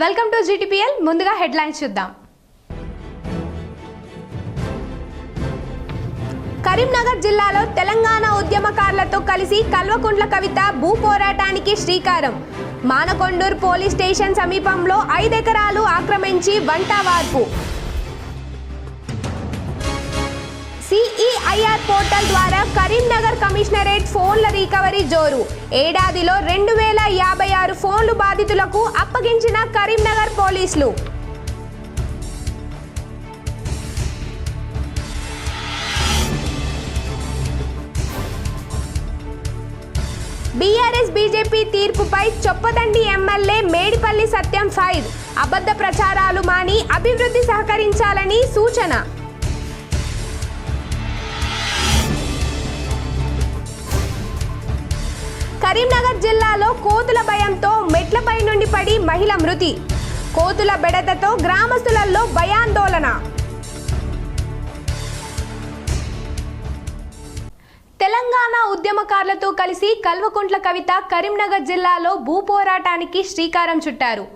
Welcome to GTPL. ముందుగా headlines చూద్దాం. కరీంనగర్ జిల్లాలో తెలంగాణ ఉద్యమకారులతో కలిసి కల్వకుంట్ల కవిత భూ పోరాటానికి శ్రీకారం. మానకొండూరు పోలీస్ స్టేషన్ సమీపంలో 5 ఎకరాలు ఆక్రమించి వంటవార్పు. CEIR పోర్టల్ ద్వారా కరీంనగర్ కమిషనరేట్ ఫోన్ల రికవరీ జోరు. ఏడాదిలో 2056 ఫోన్లు బాధితులకు అప్పగించిన కరీంనగర్ పోలీసులు. బీఆర్ఎస్ బీజేపీ తీర్పుపై చొప్పదండి ఎమ్మెల్యే మేడిపల్లి సత్యం ఫైర్. అబద్ధ ప్రచారాలు మాని అభివృద్ధి సహకరించాలని సూచన. కరీంనగర్ జిల్లాలో కోతుల భయంతో మెట్లపై నుండి పడి మహిళ మృతి. కోతుల బెడదతో గ్రామస్తులలో భయాందోళన. తెలంగాణ ఉద్యమకారులతో కలిసి కల్వకుంట్ల కవిత కరీంనగర్ జిల్లాలో భూ పోరాటానికి శ్రీకారం చుట్టారు.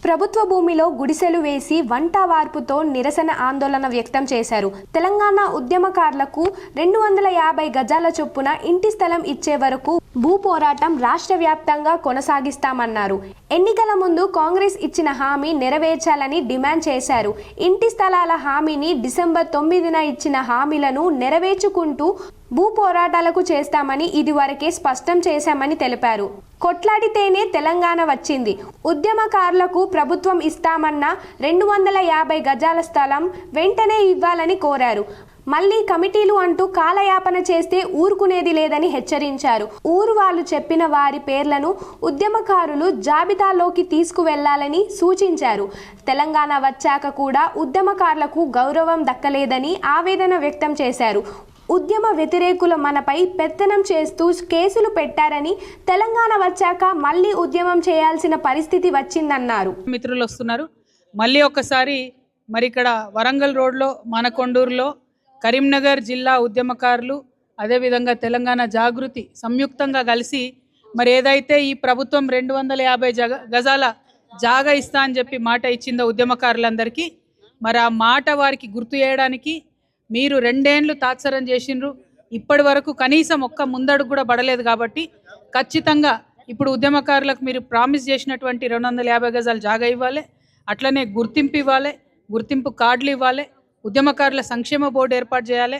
ప్రభుత్వ భూమిలో గుడిసెలు వేసి వంట వార్పుతో నిరసన ఆందోళన వ్యక్తం చేశారు. తెలంగాణ ఉద్యమకారులకు 250 గజాల చొప్పున ఇంటి స్థలం ఇచ్చే వరకు భూ పోరాటం రాష్ట్ర వ్యాప్తంగా కొనసాగిస్తామన్నారు. ఎన్నికల ముందు కాంగ్రెస్ ఇచ్చిన హామీ నెరవేర్చాలని డిమాండ్ చేశారు. ఇంటి స్థలాల హామీని డిసెంబర్ 9న ఇచ్చిన హామీలను నెరవేర్చుకుంటూ భూ పోరాటాలకు చేస్తామని ఇదివరకే స్పష్టం చేశామని తెలిపారు. కొట్లాడితేనే తెలంగాణ వచ్చింది. ఉద్యమకారులకు ప్రభుత్వం ఇస్తామన్న 250 గజాల స్థలం వెంటనే ఇవ్వాలని కోరారు. మళ్ళీ కమిటీలు అంటూ కాలయాపన చేస్తే ఊరుకునేది లేదని హెచ్చరించారు. ఊరు వాళ్ళు చెప్పిన వారి పేర్లను ఉద్యమకారులు జాబితాలోకి తీసుకువెళ్లాలని సూచించారు. తెలంగాణ వచ్చాక కూడా ఉద్యమకారులకు గౌరవం దక్కలేదని ఆవేదన వ్యక్తం చేశారు. ఉద్యమ వ్యతిరేకులు మనపై పెత్తనం చేస్తూ కేసులు పెట్టారని, తెలంగాణ వచ్చాక మళ్ళీ ఉద్యమం చేయాల్సిన పరిస్థితి వచ్చిందన్నారు. మిత్రులు వస్తున్నారు. మళ్ళీ ఒక్కసారి మరి ఇక్కడ వరంగల్ రోడ్లో మానకొండూరులో కరీంనగర్ జిల్లా ఉద్యమకారులు అదేవిధంగా తెలంగాణ జాగృతి సంయుక్తంగా కలిసి మరి ఏదైతే ఈ ప్రభుత్వం 250 గజాల జాగా ఇస్తా అని చెప్పి మాట ఇచ్చిందో ఉద్యమకారులందరికీ, మరి ఆ మాట వారికి గుర్తు చేయడానికి మీరు 2 ఏళ్ళు తాత్సరం చేసిండ్రు. ఇప్పటి వరకు కనీసం ఒక్క ముందడుగు కూడా పడలేదు. కాబట్టి ఖచ్చితంగా ఇప్పుడు ఉద్యమకారులకు మీరు ప్రామిస్ చేసినటువంటి 250 గజాల జాగా ఇవ్వాలి, అట్లనే గుర్తింపు ఇవ్వాలి, గుర్తింపు కార్డులు ఇవ్వాలి, ఉద్యమకారుల సంక్షేమ బోర్డు ఏర్పాటు చేయాలి,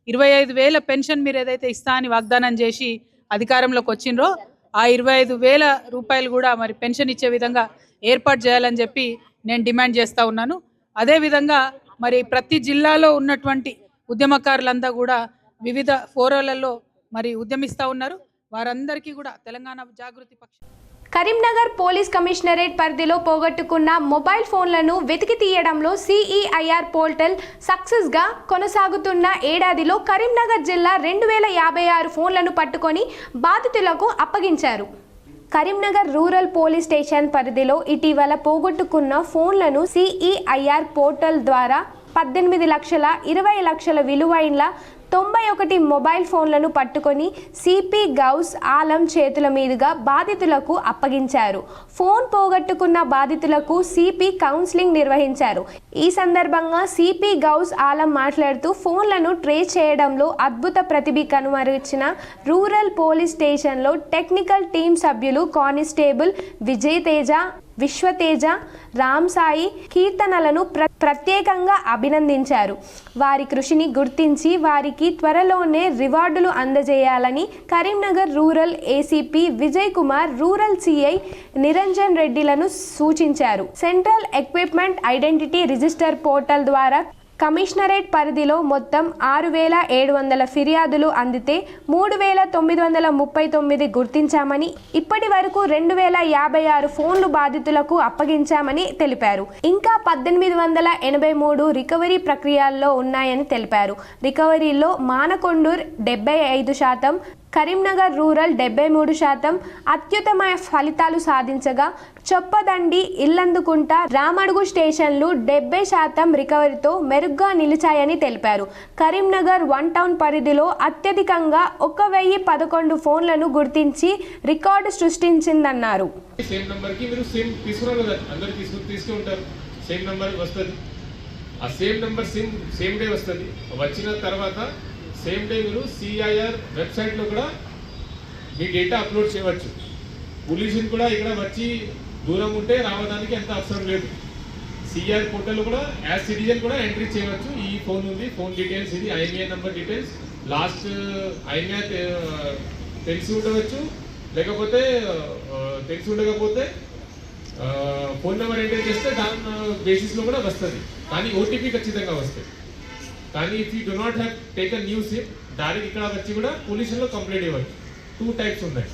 25,000 పెన్షన్ మీరు ఏదైతే ఇస్తా అని వాగ్దానం చేసి అధికారంలోకి వచ్చిండ్రో ఆ 25,000 రూపాయలు కూడా మరి పెన్షన్ ఇచ్చే విధంగా ఏర్పాటు చేయాలని చెప్పి నేను డిమాండ్ చేస్తూ ఉన్నాను. అదేవిధంగా మరి ప్రతి జిల్లాలో ఉన్నటువంటి ఉద్యమకారులంతా కూడా వివిధ ఫోరాలలో మరి ఉద్యమిస్తూ ఉన్నారు. వారందరికీ కూడా తెలంగాణ జాగృతి పక్షం కరీంనగర్ పోలీస్ కమిషనరేట్ పరిధిలో పోగొట్టుకున్న మొబైల్ ఫోన్లను వెతికి తీయడంలో CEIR పోర్టల్ సక్సెస్గా కొనసాగుతున్న ఏడాదిలో కరీంనగర్ జిల్లా 2056 ఫోన్లను పట్టుకొని బాధితులకు అప్పగించారు. కరీంనగర్ రూరల్ పోలీస్ స్టేషన్ పరిధిలో ఇటీవల పోగొట్టుకున్న ఫోన్లను CEIR పోర్టల్ ద్వారా 18,20 లక్షల విలువైన 91 మొబైల్ ఫోన్లను పట్టుకొని CP గౌస్ ఆలం చేతుల మీదుగా బాధితులకు అప్పగించారు. ఫోన్ పోగొట్టుకున్న బాధితులకు CP కౌన్సిలింగ్ నిర్వహించారు. ఈ సందర్భంగా CP గౌస్ ఆలం మాట్లాడుతూ ఫోన్లను ట్రేస్ చేయడంలో అద్భుత ప్రతిభ కనుమరించిన రూరల్ పోలీస్ స్టేషన్లో టెక్నికల్ టీం సభ్యులు కానిస్టేబుల్ విజయ్ తేజ, విశ్వతేజ, రామ్ సాయి, కీర్తనలను ప్రత్యేకంగా అభినందించారు. వారి కృషిని గుర్తించి వారికి త్వరలోనే రివార్డులు అందజేయాలని Karimnagar rural ACP Vijay Kumar, rural CI Niranjan రెడ్డిలను సూచించారు. Central equipment identity register portal ద్వారా కమిషనరేట్ పరిధిలో మొత్తం 6,700 ఫిర్యాదులు అందితే 3,939 గుర్తించామని, ఇప్పటి వరకు 2,056 ఫోన్లు బాధితులకు అప్పగించామని తెలిపారు. ఇంకా 1,883 రికవరీ ప్రక్రియల్లో ఉన్నాయని తెలిపారు. రికవరీలో మానకొండూర్ 75%, కరీంనగర్ రూరల్ 73% అత్యుత్తమ ఫలితాలు సాధించగా చొప్పదండి, ఇల్లందుకుంట, రామడుగు స్టేషన్లు 70% రికవరీతో మెరుగ్గా నిలిచాయని తెలిపారు. కరీంనగర్ 1 టౌన్ పరిధిలో అత్యధికంగా 1011 ఫోన్లను గుర్తించి రికార్డు సృష్టించిందన్నారు. సేమ్ నంబర్ కి మీరు సిమ్ తీసుకున్నారు కదా, అందరూ తీసుకుంటారు, సేమ్ నంబర్ వస్తుంది. ఆ సేమ్ నంబర్ సేమ్ డే వస్తుంది. వచ్చిన తర్వాత సేమ్ డే మీరు సిఐఆర్ వెబ్సైట్లో కూడా మీ డేటా అప్లోడ్ చేయవచ్చు. పోలీసులు కూడా ఇక్కడ వచ్చి దూరం ఉంటే రావడానికి ఎంత అవసరం లేదు. సిఆర్ పోర్టల్ కూడా యాజ్ సిటిజన్ కూడా ఎంట్రీ చేయవచ్చు. ఈ ఫోన్ ఉంది, ఫోన్ డీటెయిల్స్, ఇది IMA number details, last IMA తెలిసి ఉండవచ్చు, లేకపోతే తెలిసి ఉండకపోతే ఫోన్ నెంబర్ ఎంటర్ చేస్తే దాని బేసిస్లో కూడా వస్తుంది. కానీ ఓటీపీ ఖచ్చితంగా వస్తుంది. కానీ if you do not have taken new SIM, direct ఇక్కడ వచ్చి కూడా పోలీసులో కంప్లైంట్ ఇవ్వచ్చు. 2 టైప్స్ ఉన్నాయి.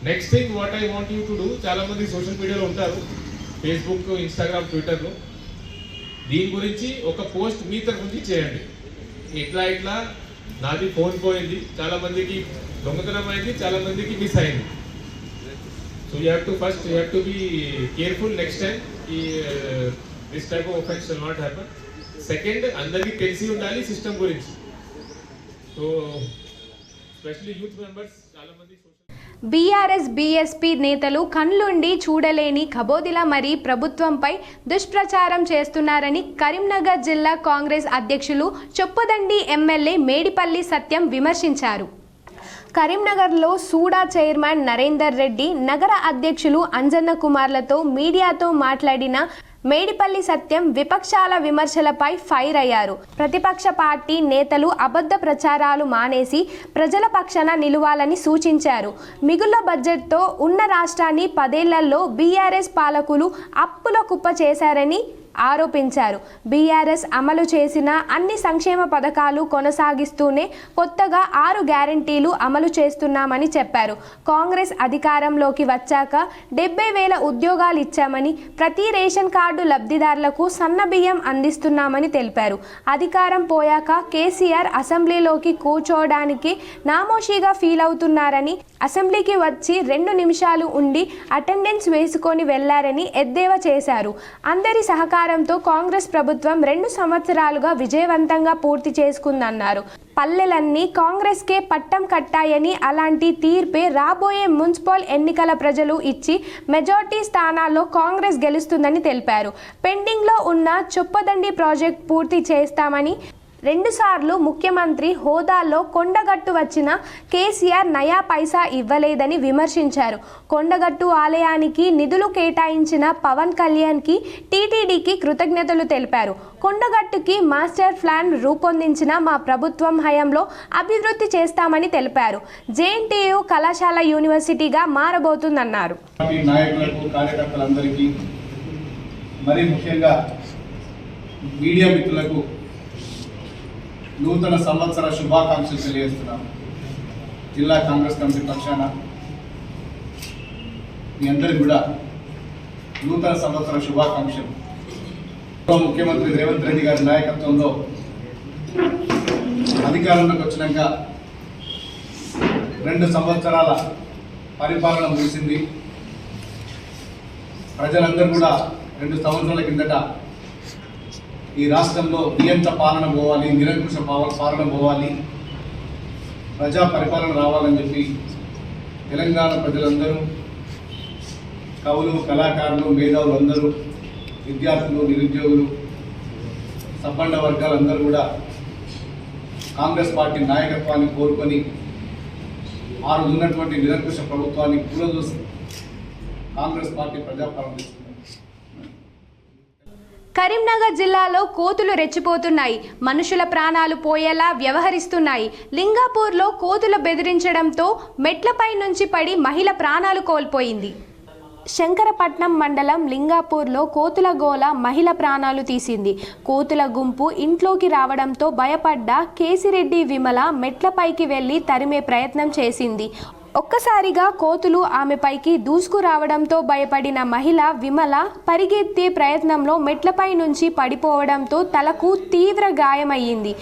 Next thing what I want you to do, చాలా మంది సోషల్ మీడియాలో ఉంటారు, ఫేస్బుక్, ఇన్స్టాగ్రామ్, ట్విట్టర్లో. దీని గురించి ఒక పోస్ట్ మీ తరఫు నుంచి చేయండి. ఇట్లా నాది ఫోన్ పోయింది, చాలా మందికి దొంగతనం అయింది, చాలా మందికి మిస్ అయింది. So you have to be careful next time. This type of offence will not happen. Second, అందరికీ తెలిసి ఉండాలి సిస్టమ్ గురించి. సో స్పెషల్లీ యూత్ మెంబర్స్ చాలా మంది బీఆర్ఎస్ బీఎస్పీ నేతలు కళ్ళుండి చూడలేని కబోదిల మరి ప్రభుత్వంపై దుష్ప్రచారం చేస్తున్నారని కరీంనగర్ జిల్లా కాంగ్రెస్ అధ్యక్షులు చొప్పదండి ఎమ్మెల్యే మేడిపల్లి సత్యం విమర్శించారు. కరీంనగర్లో సూడా చైర్మన్ నరేందర్ రెడ్డి, నగర అధ్యక్షులు అంజన్న కుమార్లతో మీడియాతో మాట్లాడిన మేడిపల్లి సత్యం విపక్షాల విమర్శలపై ఫైర్ అయ్యారు. ప్రతిపక్ష పార్టీ నేతలు అబద్ధ ప్రచారాలు మానేసి ప్రజల పక్షాన నిలవాలని సూచించారు. మిగుళ్ల బడ్జెట్తో ఉన్న రాష్ట్రాన్ని 10 ఏళ్లలో బీఆర్ఎస్ పాలకులు అప్పుల కుప్ప చేశారని ఆరోపించారు. బీఆర్ఎస్ అమలు చేసిన అన్ని సంక్షేమ పథకాలు కొనసాగిస్తూనే కొత్తగా 6 గ్యారంటీలు అమలు చేస్తున్నామని చెప్పారు. కాంగ్రెస్ అధికారంలోకి వచ్చాక 70,000 ఉద్యోగాలు ఇచ్చామని, ప్రతి రేషన్ కార్డు లబ్ధిదారులకు సన్నబియ్యం అందిస్తున్నామని తెలిపారు. అధికారం పోయాక కేసీఆర్ అసెంబ్లీలోకి కూర్చోవడానికి నామోషిగా ఫీల్ అవుతున్నారని, అసెంబ్లీకి వచ్చి 2 నిమిషాలు ఉండి అటెండెన్స్ వేసుకొని వెళ్లారని ఎద్దేవా చేశారు. అందరి సహకారంతో కాంగ్రెస్ ప్రభుత్వం 2 సంవత్సరాలుగా విజయవంతంగా పూర్తి చేసుకుందన్నారు. పల్లెలన్నీ కాంగ్రెస్కే పట్టం కట్టాయని, అలాంటి తీర్పే రాబోయే మున్సిపల్ ఎన్నికల ప్రజలు ఇచ్చి మెజార్టీ స్థానాల్లో కాంగ్రెస్ గెలుస్తుందని తెలిపారు. పెండింగ్లో ఉన్న చొప్పదండి ప్రాజెక్ట్ పూర్తి చేస్తామని, 2 సార్లు ముఖ్యమంత్రి హోదాలో కొండగట్టు వచ్చిన కేసీఆర్ నయా పైసా ఇవ్వలేదని విమర్శించారు. కొండగట్టు ఆలయానికి నిధులు కేటాయించిన పవన్ కళ్యాణ్కి, టీటీడీకి కృతజ్ఞతలు తెలిపారు. కొండగట్టుకి మాస్టర్ ప్లాన్ రూపొందించిన మా ప్రభుత్వం హయాంలో అభివృద్ధి చేస్తామని తెలిపారు. జేఎన్టీయూ కళాశాల యూనివర్సిటీగా మారబోతుందన్నారు. నాయకులకు, కార్యకర్తలందరికీ, మరి ముఖ్యంగా మీడియా మిత్రులకు నూతన సంవత్సర శుభాకాంక్షలు తెలియజేస్తున్నాం. జిల్లా కాంగ్రెస్ కమిటీ పక్షాన మీ అందరికీ కూడా నూతన సంవత్సర శుభాకాంక్షలు. ముఖ్యమంత్రి రేవంత్ రెడ్డి గారి నాయకత్వంలో అధికారంలోకి వచ్చినాక 2 సంవత్సరాల పరిపాలన ముగిసింది. ప్రజలందరూ కూడా 2 సంవత్సరాల కిందట ఈ రాష్ట్రంలో నియంత్ర పాలన పోవాలి, నిరంకుశ పాలన పోవాలి, ప్రజా పరిపాలన రావాలని చెప్పి తెలంగాణ ప్రజలందరూ, కవులు, కళాకారులు, మేధావులు అందరూ, విద్యార్థులు, నిరుద్యోగులు, సబ్బండ వర్గాలందరూ కూడా కాంగ్రెస్ పార్టీ నాయకత్వాన్ని కోరుకొని ఆ రోజు ఉన్నటువంటి నిరంకుశ ప్రభుత్వాన్ని కూలదోసి కాంగ్రెస్ పార్టీ ప్రజాపాలన. కరీంనగర్ జిల్లాలో కోతులు రెచ్చిపోతున్నాయి. మనుషుల ప్రాణాలు పోయేలా వ్యవహరిస్తున్నాయి. లింగాపూర్లో కోతులు బెదిరించడంతో మెట్లపై నుంచి పడి మహిళ ప్రాణాలు కోల్పోయింది. శంకరపట్నం మండలం లింగాపూర్లో కోతుల గోల మహిళ ప్రాణాలు తీసింది. కోతుల గుంపు ఇంట్లోకి రావడంతో భయపడ్డ కేసిరెడ్డి విమల మెట్లపైకి వెళ్లి తరిమే ప్రయత్నం చేసింది. ఒక్కసారిగా కోతులు ఆమెపైకి దూసుకురావడంతో భయపడిన మహిళ విమల పరిగెత్తే ప్రయత్నంలో మెట్లపై నుంచి పడిపోవడంతో తలకు తీవ్ర గాయమయ్యింది.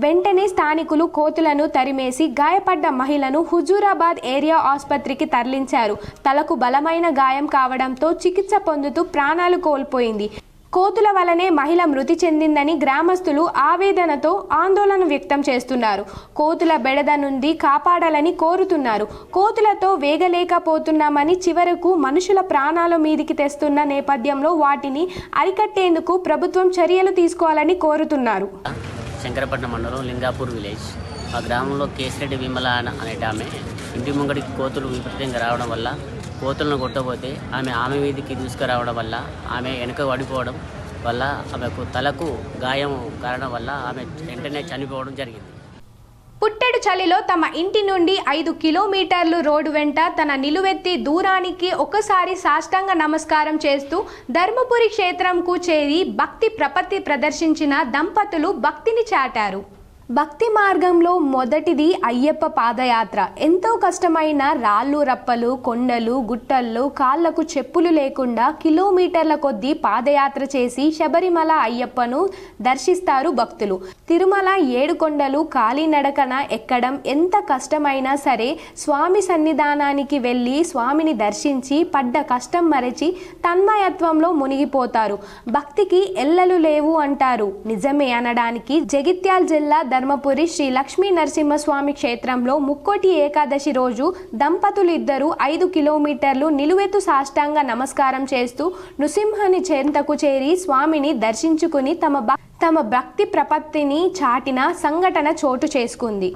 వెంటనే స్థానికులు కోతులను తరిమేసి గాయపడ్డ మహిళను హుజూరాబాద్ ఏరియా ఆసుపత్రికి తరలించారు. తలకు బలమైన గాయం కావడంతో చికిత్స పొందుతూ ప్రాణాలు కోల్పోయింది. కోతుల వలనే మహిళ మృతి చెందిందని గ్రామస్తులు ఆవేదనతో ఆందోళన వ్యక్తం చేస్తున్నారు. కోతుల బెడద నుండి కాపాడాలని కోరుతున్నారు. కోతులతో వేగలేకపోతున్నామని చివరకు మనుషుల ప్రాణాల మీదికి తెస్తున్న నేపథ్యంలో వాటిని అరికట్టేందుకు ప్రభుత్వం చర్యలు తీసుకోవాలని కోరుతున్నారు. శంకరపట్నం మండలం లింగాపూర్ విలేజ్. ఆ గ్రామంలో కేసిరెడ్డి విమల అనేట ఆమె ఇంటి ముంగడికి కోతులు విపరీతంగా రావడం వల్ల కోతులను కొట్టబోతే ఆమె వీధికి దూసుకురావడం వల్ల ఆమె వెనుక పడిపోవడం వల్ల ఆమెకు తలకు గాయం కారణం వల్ల ఆమె వెంటనే చనిపోవడం జరిగింది. పుట్టెడు చలిలో తమ ఇంటి నుండి 5 కిలోమీటర్లు రోడ్డు వెంట తన నిలువెత్తి దూరానికి ఒకసారి సాష్టాంగ నమస్కారం చేస్తూ ధర్మపురి క్షేత్రంకు చేరి భక్తి ప్రపత్తి ప్రదర్శించిన దంపతులు భక్తిని చాటారు. భక్తి మార్గంలో మొదటిది అయ్యప్ప పాదయాత్ర. ఎంతో కష్టమైన రాళ్ళు రప్పలు, కొండలు, గుట్టల్లో కాళ్లకు చెప్పులు లేకుండా కిలోమీటర్ల కొద్దీ పాదయాత్ర చేసి శబరిమల అయ్యప్పను దర్శిస్తారు భక్తులు. తిరుమల 7 కొండలు కాలినడకన ఎక్కడం ఎంత కష్టమైనా సరే స్వామి సన్నిధానానికి వెళ్ళి స్వామిని దర్శించి పడ్డ కష్టం మరచి తన్మయత్వంలో మునిగిపోతారు. భక్తికి ఎల్లలు లేవు అంటారు. నిజమే అనడానికి జగిత్యాల జిల్లా ధర్మపురి శ్రీ లక్ష్మీ నరసింహస్వామి క్షేత్రంలో ముక్కోటి ఏకాదశి రోజు దంపతులు ఇద్దరు 5 కిలోమీటర్లు నిలువెత్తు సాష్టాంగ నమస్కారం చేస్తూ నృసింహుని చెంతకు చేరి స్వామిని దర్శించుకుని తమ భక్తి ప్రపత్తిని చాటిన సంఘటన చోటు చేసుకుంది.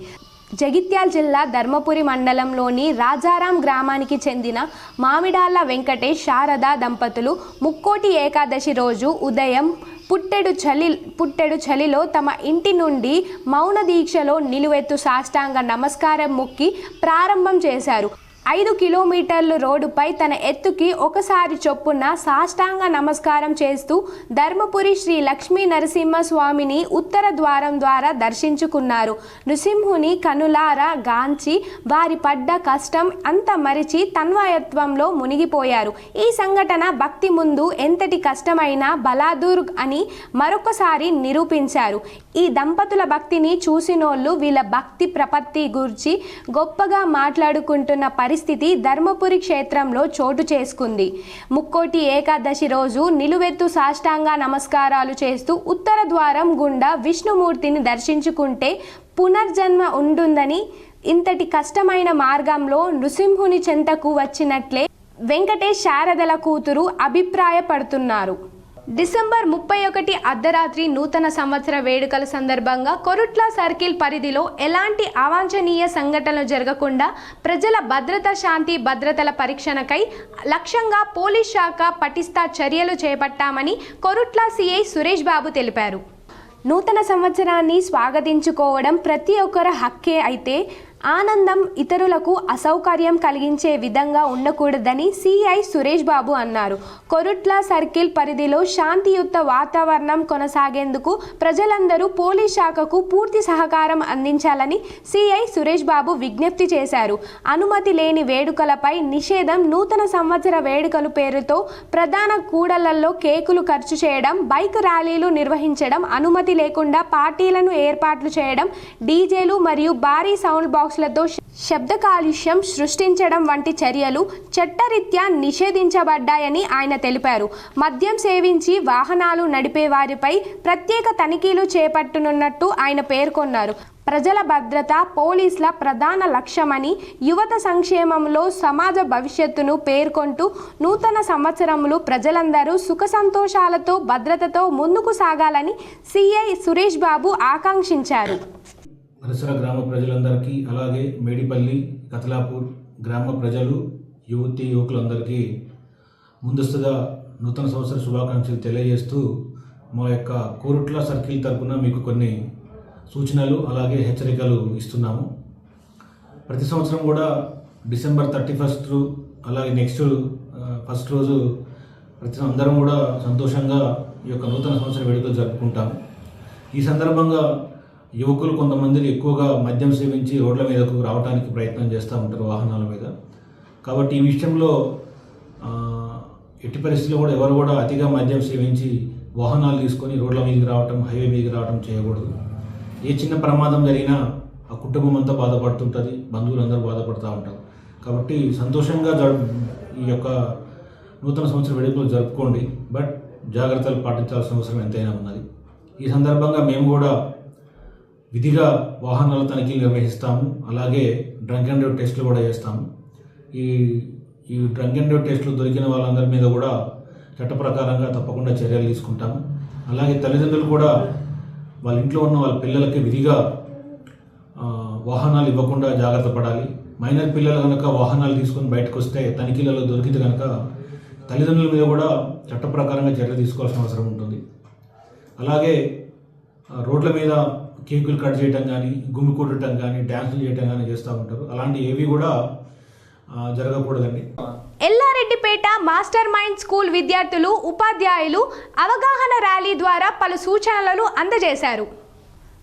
జగిత్యాల జిల్లా ధర్మపురి మండలంలోని రాజారాం గ్రామానికి చెందిన మామిడాళ్ళ వెంకటేష్ శారదా దంపతులు ముక్కోటి ఏకాదశి రోజు ఉదయం పుట్టెడు చలిలో తమ ఇంటి నుండి మౌన దీక్షలో నిలువెత్తు సాష్టాంగ నమస్కారం మొక్కి ప్రారంభం చేశారు. 5 కిలోమీటర్లు రోడ్డుపై తన ఎత్తుకి ఒకసారి చొప్పున సాష్టాంగ నమస్కారం చేస్తూ ధర్మపురి శ్రీ లక్ష్మీ నరసింహస్వామిని ఉత్తర ద్వారం ద్వారా దర్శించుకున్నారు. నృసింహుని కనులారా గాంచి వారి పడ్డ కష్టం అంత మరిచి తన్మయత్వంలో మునిగిపోయారు. ఈ సంఘటన భక్తి ముందు ఎంతటి కష్టమైనా బలాదూర్ అని మరొకసారి నిరూపించారు. ఈ దంపతుల భక్తిని చూసినోళ్ళు వీళ్ళ భక్తి ప్రపత్తి గురించి గొప్పగా మాట్లాడుకుంటున్న పరిస్థితి ధర్మపురి క్షేత్రంలో చోటు చేసుకుంది. ముక్కోటి ఏకాదశి రోజు నిలువెత్తు సాష్టాంగ నమస్కారాలు చేస్తూ ఉత్తర ద్వారం గుండా విష్ణుమూర్తిని దర్శించుకుంటే పునర్జన్మ ఉంటుందని, ఇంతటి కష్టమైన మార్గంలో నృసింహుని చెంతకు వచ్చినట్లే వెంకటేష్ శారదల కూతురు అభిప్రాయపడుతున్నారు. డిసెంబర్ 31 అర్ధరాత్రి నూతన సంవత్సర వేడుకల సందర్భంగా కొరుట్ల సర్కిల్ పరిధిలో ఎలాంటి అవాంఛనీయ సంఘటనలు జరగకుండా ప్రజల భద్రత, శాంతి భద్రతల పరీక్షణకై లక్ష్యంగా పోలీస్ శాఖ పటిష్ట చర్యలు చేపట్టామని కొరుట్ల సిఐ సురేష్ బాబు తెలిపారు. నూతన సంవత్సరాన్ని స్వాగతించుకోవడం ప్రతి ఒక్కరి హక్కే. అయితే ఆనందం ఇతరులకు అసౌకర్యం కలిగించే విధంగా ఉండకూడదని సిఐ సురేష్ బాబు అన్నారు. కొరుట్ల సర్కిల్ పరిధిలో శాంతియుత వాతావరణం కొనసాగేందుకు ప్రజలందరూ పోలీస్ శాఖకు పూర్తి సహకారం అందించాలని సిఐ సురేష్ బాబు విజ్ఞప్తి చేశారు. అనుమతి లేని వేడుకలపై నిషేధం, నూతన సంవత్సర వేడుకలు పేరుతో ప్రధాన కూడళ్లలో కేకులు ఖర్చు చేయడం, బైక్ ర్యాలీలు నిర్వహించడం, అనుమతి లేకుండా పార్టీలను ఏర్పాట్లు చేయడం, డీజేలు మరియు భారీ సౌండ్ బాక్స్లతో శబ్ద కాలుష్యం సృష్టించడం వంటి చర్యలు చట్టరీత్యా నిషేధించబడ్డాయని ఆయన తెలిపారు. మద్యం సేవించి వాహనాలు నడిపే వారిపై ప్రత్యేక తనిఖీలు చేపట్టనున్నట్టు ఆయన పేర్కొన్నారు. ప్రజల భద్రత పోలీసుల ప్రధాన లక్ష్యమని, యువత సంక్షేమంలో సమాజ భవిష్యత్తును పేర్కొంటూ నూతన సంవత్సరంలో ప్రజలందరూ సుఖ సంతోషాలతో భద్రతతో ముందుకు సాగాలని సిఐ సురేష్ బాబు ఆకాంక్షించారు. పరిసర గ్రామ ప్రజలందరికీ, అలాగే మేడిపల్లి, కతలాపూర్ గ్రామ ప్రజలు, యువకులందరికీ ముందస్తుగా నూతన సంవత్సర శుభాకాంక్షలు తెలియజేస్తూ మా యొక్క కోరుట్ల సర్కిల్ తరపున మీకు కొన్ని సూచనలు అలాగే హెచ్చరికలు ఇస్తున్నాము. ప్రతి సంవత్సరం కూడా డిసెంబర్ 31 అలాగే నెక్స్ట్ ఫస్ట్ రోజు అందరం కూడా సంతోషంగా ఈ యొక్క నూతన సంవత్సర వేడుకలు జరుపుకుంటాము. ఈ సందర్భంగా యువకులు కొంతమంది ఎక్కువగా మద్యం సేవించి రోడ్ల మీదకు రావడానికి ప్రయత్నం చేస్తూ ఉంటారు, వాహనాల మీద. కాబట్టి ఈ విషయంలో ఎట్టి పరిస్థితుల్లో కూడా ఎవరు కూడా అతిగా మద్యం సేవించి వాహనాలు తీసుకొని రోడ్ల మీదకి రావటం, హైవే మీదకి రావటం చేయకూడదు. ఏ చిన్న ప్రమాదం జరిగినా ఆ కుటుంబం అంతా బాధపడుతుంటుంది, బంధువులందరూ బాధపడుతూ ఉంటారు. కాబట్టి సంతోషంగా ఈ యొక్క నూతన సంవత్సర వేడుకలు జరుపుకోండి, బట్ జాగ్రత్తలు పాటించాల్సిన అవసరం ఎంతైనా ఉన్నది. ఈ సందర్భంగా మేము కూడా విధిగా వాహనాల తనిఖీలు నిర్వహిస్తాము, అలాగే డ్రంక్ అండ్ డ్రైవ్ టెస్టులు కూడా చేస్తాము. ఈ డ్రంక్ అండ్ డ్రైవ్ టెస్టులు దొరికిన వాళ్ళందరి మీద కూడా చట్ట ప్రకారంగా తప్పకుండా చర్యలు తీసుకుంటాము. అలాగే తల్లిదండ్రులు కూడా వాళ్ళ ఇంట్లో ఉన్న వాళ్ళ పిల్లలకి విధిగా వాహనాలు ఇవ్వకుండా జాగ్రత్త పడాలి. మైనర్ పిల్లలు కనుక వాహనాలు తీసుకొని బయటకు వస్తే తనిఖీలలో దొరికితే కనుక తల్లిదండ్రుల మీద కూడా చట్ట ప్రకారంగా చర్య తీసుకోవాల్సిన అవసరం ఉంటుంది. అలాగే రోడ్ల మీద కేకులు కట్ చేయటం కానీ, గుమ్మి కొట్టడం కానీ, డ్యాన్సులు చేయటం కానీ చేస్తూ ఉంటారు. అలాంటి ఏవి కూడా జరగకూడదండి. ఎల్లారెడ్డిపేట మాస్టర్ మైండ్ స్కూల్ విద్యార్థులు, ఉపాధ్యాయులు అవగాహన ర్యాలీ ద్వారా పలు సూచనలను అందజేశారు.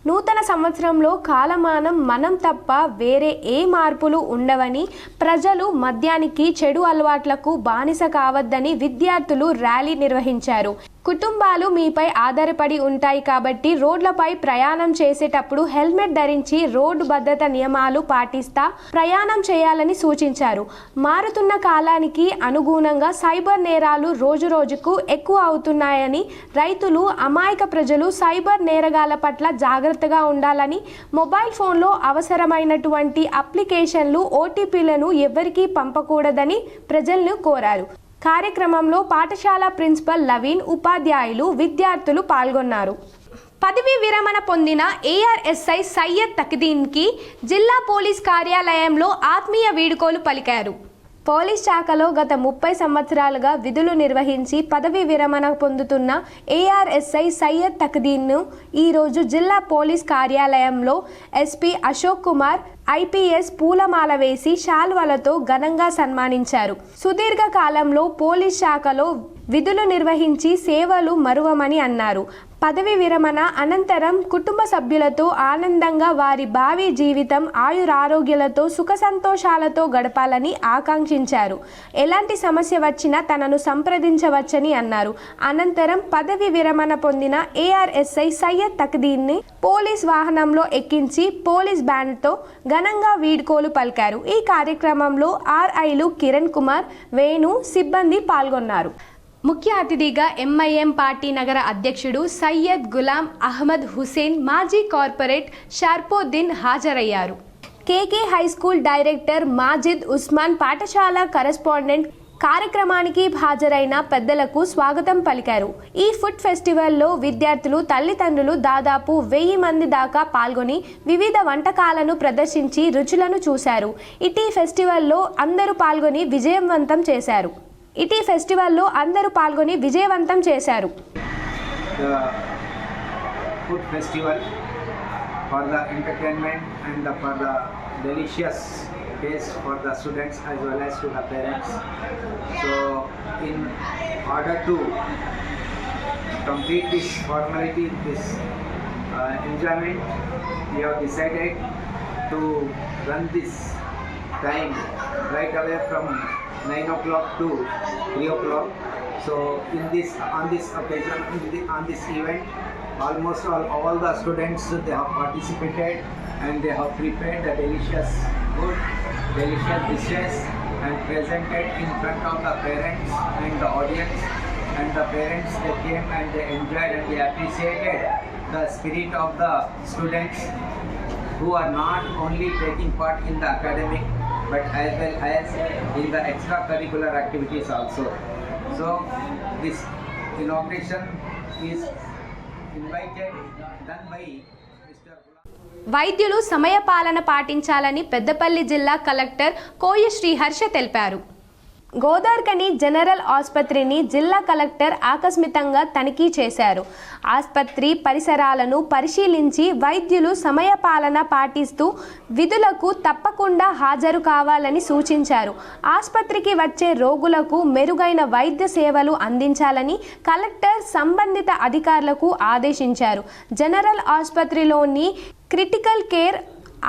నూతన సంవత్సరంలో కాలమానం మనం తప్ప వేరే ఏ మార్పులు ఉండవని, ప్రజలు మద్యానికి, చెడు అలవాట్లకు బానిస కావద్దని విద్యార్థులు ర్యాలీ నిర్వహించారు. కుటుంబాలు మీపై ఆధారపడి ఉంటాయి కాబట్టి రోడ్లపై ప్రయాణం చేసేటప్పుడు హెల్మెట్ ధరించి రోడ్డు భద్రత నియమాలు పాటిస్తా ప్రయాణం చేయాలని సూచించారు. మారుతున్న కాలానికి అనుగుణంగా సైబర్ నేరాలు రోజురోజుకు ఎక్కువ అవుతున్నాయని, రైతులు, అమాయక ప్రజలు సైబర్ నేరగాల పట్ల జాగ్రత్తగా ఉండాలని, మొబైల్ ఫోన్లో అవసరమైనటువంటి అప్లికేషన్లు, ఓటీపీలను ఎవరికీ పంపకూడదని ప్రజలను కోరారు. కార్యక్రమంలో పాఠశాల ప్రిన్సిపల్ లవీన్, ఉపాధ్యాయులు, విద్యార్థులు పాల్గొన్నారు. పదవీ విరమణ పొందిన ఏఆర్ఎస్ఐ సయ్యద్ తక్దీన్కి జిల్లా పోలీస్ కార్యాలయంలో ఆత్మీయ వీడ్కోలు పలికారు. పోలీస్ శాఖలో గత 30 సంవత్సరాలుగా విధులు నిర్వహించి పదవీ విరమణ పొందుతున్న ఏఆర్ఎస్ఐ సయ్యద్ తక్దీన్ను ఈరోజు జిల్లా పోలీస్ కార్యాలయంలో ఎస్పీ అశోక్ కుమార్ ఐపీఎస్ పూలమాల వేసి శాల్వలతో ఘనంగా సన్మానించారు. సుదీర్ఘ కాలంలో పోలీస్ శాఖలో విధులు నిర్వహించి సేవలు మరువమని అన్నారు. పదవి విరమణ అనంతరం కుటుంబ సభ్యులతో ఆనందంగా వారి భావి జీవితం ఆయురారోగ్యాలతో సుఖ సంతోషాలతో గడపాలని ఆకాంక్షించారు. ఎలాంటి సమస్య వచ్చినా తనను సంప్రదించవచ్చని అన్నారు. అనంతరం పదవి విరమణ పొందిన ఏఆర్ఎస్ఐ సయ్యద్ తక్దీన్ని పోలీస్ వాహనంలో ఎక్కించి పోలీస్ బ్యాండ్తో ఘనంగా వీడ్కోలు పలికారు. ఈ కార్యక్రమంలో ఆర్ఐలు కిరణ్ కుమార్, వేణు, సిబ్బంది పాల్గొన్నారు. ముఖ్య అతిథిగా ఎంఐఎం పార్టీ నగర అధ్యక్షుడు సయ్యద్ గులాం అహ్మద్ హుసేన్, మాజీ కార్పొరేట్ షర్ఫుద్దీన్ హాజరయ్యారు. KK high school director Majid Usman, పాఠశాల కరెస్పాండెంట్ కార్యక్రమానికి హాజరైన పెద్దలకు స్వాగతం పలికారు. ఈ ఫుడ్ ఫెస్టివల్లో విద్యార్థులు, తల్లిదండ్రులు దాదాపు 1000 మంది దాకా పాల్గొని వివిధ వంటకాలను ప్రదర్శించి రుచులను చూశారు. ఇటీ ఫెస్టివల్లో అందరూ పాల్గొని విజయవంతం చేశారు. The food festival for the entertainment and for the delicious taste for the students as well as to the parents. So in order to complete this formality, this enjoyment, we have decided to run this time right away from 9 o'clock to 3 o'clock. So on this occasion, on this event, almost all the students, they have participated and they have prepared the delicious food, delicious dishes and presented in front of the parents and the audience. And the parents, they came and they enjoyed and they appreciated the spirit of the students who are not only taking part in the academic but as well as in the extracurricular activities also. So this inauguration is done by Mr. వైద్యులు సమయపాలన పాటించాలని పెద్దపల్లి జిల్లా collector కోయ శ్రీహర్ష తెలిపారు. గోదార్కని general ఆసుపత్రిని జిల్లా collector ఆకస్మికంగా తనిఖీ చేశారు. ఆసుపత్రి పరిసరాలను పరిశీలించి వైద్యులు సమయపాలన పాటిస్తూ విధులకు తప్పకుండా హాజరు కావాలని సూచించారు. ఆసుపత్రికి వచ్చే రోగులకు మెరుగైన వైద్య సేవలు అందించాలని కలెక్టర్ సంబంధిత అధికారులకు ఆదేశించారు. జనరల్ ఆసుపత్రిలోని క్రిటికల్ కేర్,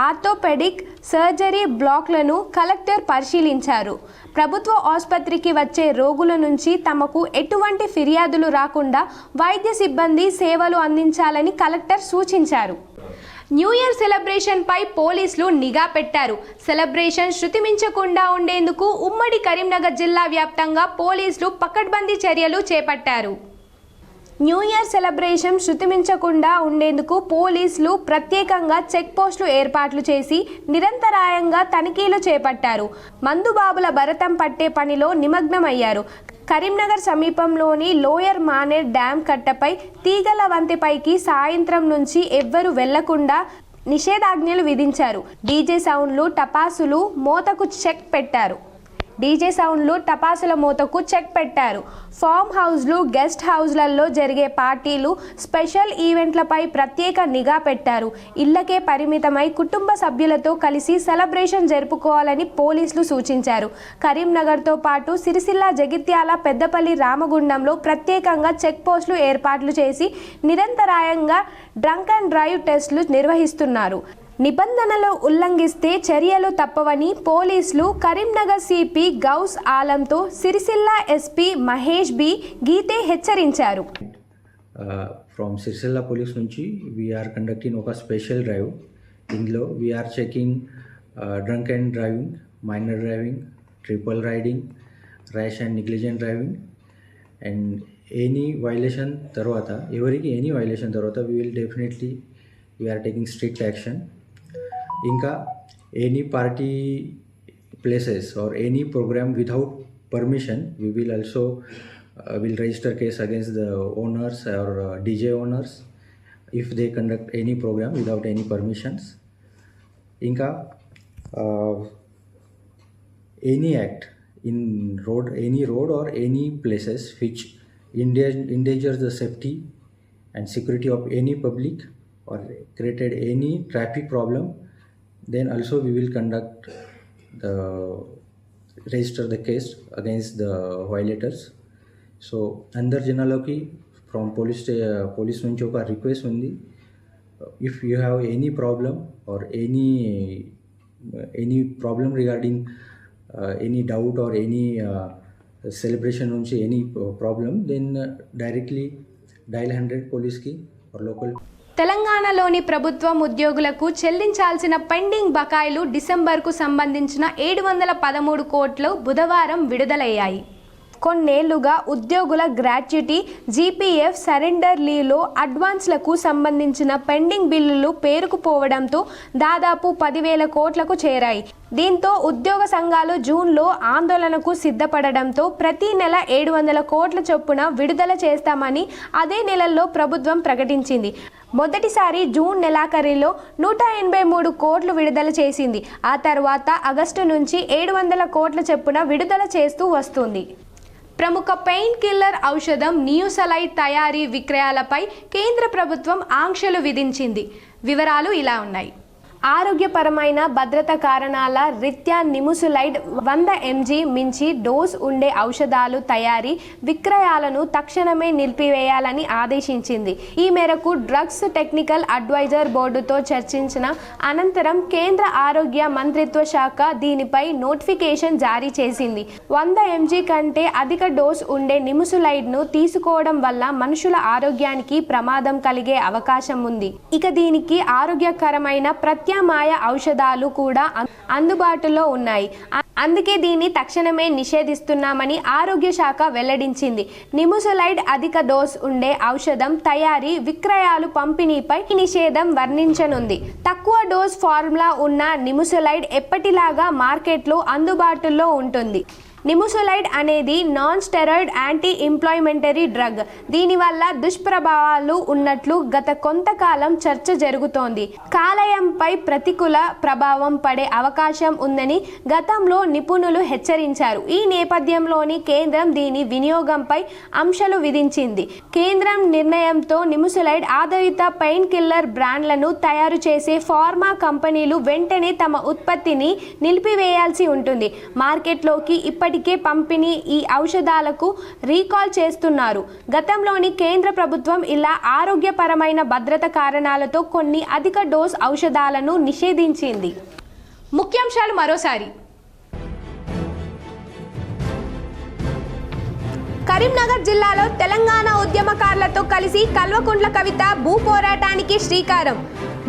ఆర్థోపెడిక్, సర్జరీ బ్లాక్లను కలెక్టర్ పరిశీలించారు. ప్రభుత్వ ఆసుపత్రికి వచ్చే రోగుల నుంచి తమకు ఎటువంటి ఫిర్యాదులు రాకుండా వైద్య సిబ్బంది సేవలు అందించాలని కలెక్టర్ సూచించారు. న్యూ ఇయర్ సెలబ్రేషన్ పై పోలీసులు నిఘా పెట్టారు. సెలబ్రేషన్ శృతిమించకుండా ఉండేందుకు ఉమ్మడి కరీంనగర్ జిల్లా వ్యాప్తంగా పోలీసులు పకడ్బందీ చర్యలు చేపట్టారు. న్యూ ఇయర్ సెలబ్రేషన్ శృతిమించకుండా ఉండేందుకు పోలీసులు ప్రత్యేకంగా చెక్ పోస్టులు ఏర్పాట్లు చేసి నిరంతరాయంగా తనిఖీలు చేపట్టారు. మందుబాబుల భరతం పట్టే పనిలో నిమగ్నమయ్యారు. కరీంనగర్ సమీపంలోని లోయర్ మానేర్ డ్యాం కట్టపై తీగల వంతెపైకి సాయంత్రం నుంచి ఎవ్వరూ వెళ్లకుండా నిషేధాజ్ఞలు విధించారు. డీజే సౌండ్లు టపాసుల మోతకు చెక్ పెట్టారు. ఫామ్ హౌస్లు, గెస్ట్ హౌస్లలో జరిగే పార్టీలు, స్పెషల్ ఈవెంట్లపై ప్రత్యేక నిఘా పెట్టారు. ఇళ్లకే పరిమితమై కుటుంబ సభ్యులతో కలిసి సెలబ్రేషన్ జరుపుకోవాలని పోలీసులు సూచించారు. కరీంనగర్తో పాటు సిరిసిల్ల, జగిత్యాల, పెద్దపల్లి, రామగుండంలో ప్రత్యేకంగా చెక్ పోస్టులు ఏర్పాట్లు చేసి నిరంతరాయంగా డ్రంక్ అండ్ డ్రైవ్ టెస్టులు నిర్వహిస్తున్నారు. నిబంధనలు ఉల్లంఘిస్తే చర్యలు తప్పవని పోలీసులు కరీంనగర్ సిపి గౌస్ ఆలంతో సిరిసిల్ల ఎస్పీ మహేష్ బి గీతే హెచ్చరించారు. ఫ్రమ్ సిరిసిల్ల పోలీస్ నుంచి వీఆర్ కండక్టింగ్ ఒక స్పెషల్ డ్రైవ్. ఇందులో we are checking drunk and driving, minor driving, triple riding, rash and negligent driving and any violation తర్వాత we will definitely we are taking strict action. ఇంకా any party places or any program without permission we will also will register case against the owners or DJ owners if they conduct any program without any permissions. Inka any act in any road or any places which endangers the safety and security of any public or created any traffic problem, then also we will register the case against the violators. So అందరు జనాలకి from police నుంచి ఒక request ఉంది. If you have any problem or any problem regarding any doubt or any celebration నుంచి any problem, then directly dial 100 పోలీస్కి are local. తెలంగాణలోని ప్రభుత్వం ఉద్యోగులకు చెల్లించాల్సిన పెండింగ్ బకాయిలు డిసెంబర్కు సంబంధించిన 713 కోట్లు బుధవారం విడుదలయ్యాయి. కొన్నేళ్లుగా ఉద్యోగుల గ్రాట్యుటీ, జీపీఎఫ్, సరెండర్ లీవ్లో అడ్వాన్స్లకు సంబంధించిన పెండింగ్ బిల్లులు పేరుకుపోవడంతో దాదాపు 10,000 కోట్లకు చేరాయి. దీంతో ఉద్యోగ సంఘాలు జూన్లో ఆందోళనకు సిద్ధపడడంతో ప్రతి నెల 700 కోట్ల చొప్పున విడుదల చేస్తామని అదే నెలల్లో ప్రభుత్వం ప్రకటించింది. మొదటిసారి జూన్ నెలాఖరులో 183 కోట్లు విడుదల చేసింది. ఆ తర్వాత ఆగస్టు నుంచి 700 కోట్ల చొప్పున విడుదల చేస్తూ వస్తుంది. ప్రముఖ పెయిన్ కిల్లర్ ఔషధం నియూసలైడ్ తయారీ విక్రయాలపై కేంద్ర ప్రభుత్వం ఆంక్షలు విధించింది. వివరాలు ఇలా ఉన్నాయి. ఆరోగ్యపరమైన భద్రతా కారణాల రీత్యా నిముసులైడ్ 100 mg మించి డోస్ ఉండే ఔషధాలు తయారీ, విక్రయాలను తక్షణమే నిలిపివేయాలని ఆదేశించింది. ఈ మేరకు డ్రగ్స్ టెక్నికల్ అడ్వైజర్ బోర్డుతో చర్చించిన అనంతరం కేంద్ర ఆరోగ్య మంత్రిత్వ శాఖ దీనిపై నోటిఫికేషన్ జారీ చేసింది. 100 mg కంటే అధిక డోస్ ఉండే నిముసులైడ్ను తీసుకోవడం వల్ల మనుషుల ఆరోగ్యానికి ప్రమాదం కలిగే అవకాశం ఉంది. ఇక దీనికి ఆరోగ్యకరమైన ప్రత్యామ్నాయ ఔషధాలు కూడా అందుబాటులో ఉన్నాయి. అందుకే దీన్ని తక్షణమే నిషేధిస్తున్నామని ఆరోగ్య శాఖ వెల్లడించింది. నిముసలైడ్ అధిక డోస్ ఉండే ఔషధం తయారీ, విక్రయాలు, పంపిణీపై నిషేధం వర్ణించనుంది. తక్కువ డోస్ ఫార్ములా ఉన్న నిముసలైడ్ ఎప్పటిలాగా మార్కెట్లో అందుబాటులో ఉంటుంది. నిముసలైడ్ అనేది non steroid anti inflammatory drug. దీనివల్ల దుష్ప్రభావాలు ఉన్నట్లు గత కొంతకాలం చర్చ జరుగుతోంది. కాలేయంపై ప్రతికూల ప్రభావం పడే అవకాశం ఉందని గతంలో నిపుణులు హెచ్చరించారు. ఈ నేపథ్యంలోని కేంద్రం దీని వినియోగంపై ఆంక్షలు విధించింది. కేంద్రం నిర్ణయంతో నిముసలైడ్ ఆధారిత పెయిన్ కిల్లర్ బ్రాండ్లను తయారు చేసే ఫార్మా కంపెనీలు వెంటనే తమ ఉత్పత్తిని నిలిపివేయాల్సి ఉంటుంది. మార్కెట్లోకి ఇప్పటికే పంపిణీ ఈ ఔషధాలకు రీకాల్ చేస్తున్నారు. గతంలోని కేంద్ర ప్రభుత్వం ఇలా ఆరోగ్యపరమైన భద్రత కారణాలతో కొన్ని అధిక డోస్ ఔషధాలను నిషేధించింది. ముఖ్యాంశాలు మరోసారి. కరీంనగర్ జిల్లాలో తెలంగాణ ఉద్యమకారులతో కలిసి కల్వకుంట్ల కవిత భూ పోరాటానికి శ్రీకారం.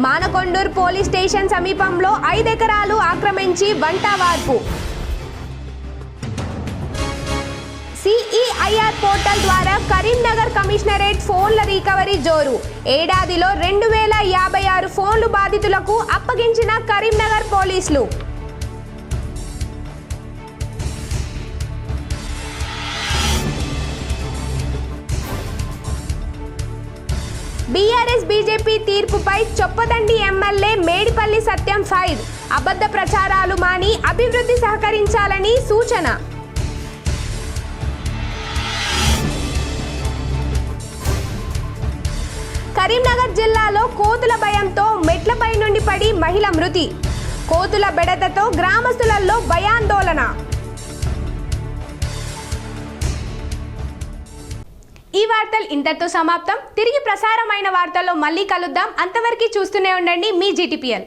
మానకొండూరు పోలీస్ స్టేషన్ సమీపంలో 5 ఎకరాలు ఆక్రమించి వంట వార్పు. సిఈఐఆర్ పోర్టల్ ద్వారా కరీంనగర్ కమిషనరేట్ ఫోన్ల రికవరీ జోరు. ఏడాదిలో 2056 ఫోన్లు బాధితులకు అప్పగించిన కరీంనగర్ పోలీసులు. బీఆర్ఎస్ బీజేపీ తీర్పుపై చొప్పదండి ఎమ్మెల్యే మేడిపల్లి సత్యం ఫైర్. అబద్ధ ప్రచారాలు మాని అభివృద్ధి సహకరించాలని సూచన. కరీంనగర్ జిల్లాలో కోతుల భయంతో మెట్లపై నుండి పడి మహిళ మృతి. కోతుల బెడదతో గ్రామస్తులలో భయాందోళన. ఈ వార్తలు ఇంతటితో సమాప్తం. తిరిగి ప్రసారమైన వార్తల్లో మళ్ళీ కలుద్దాం. అంతవరకు చూస్తూనే ఉండండి మీ జీటీపీఎల్.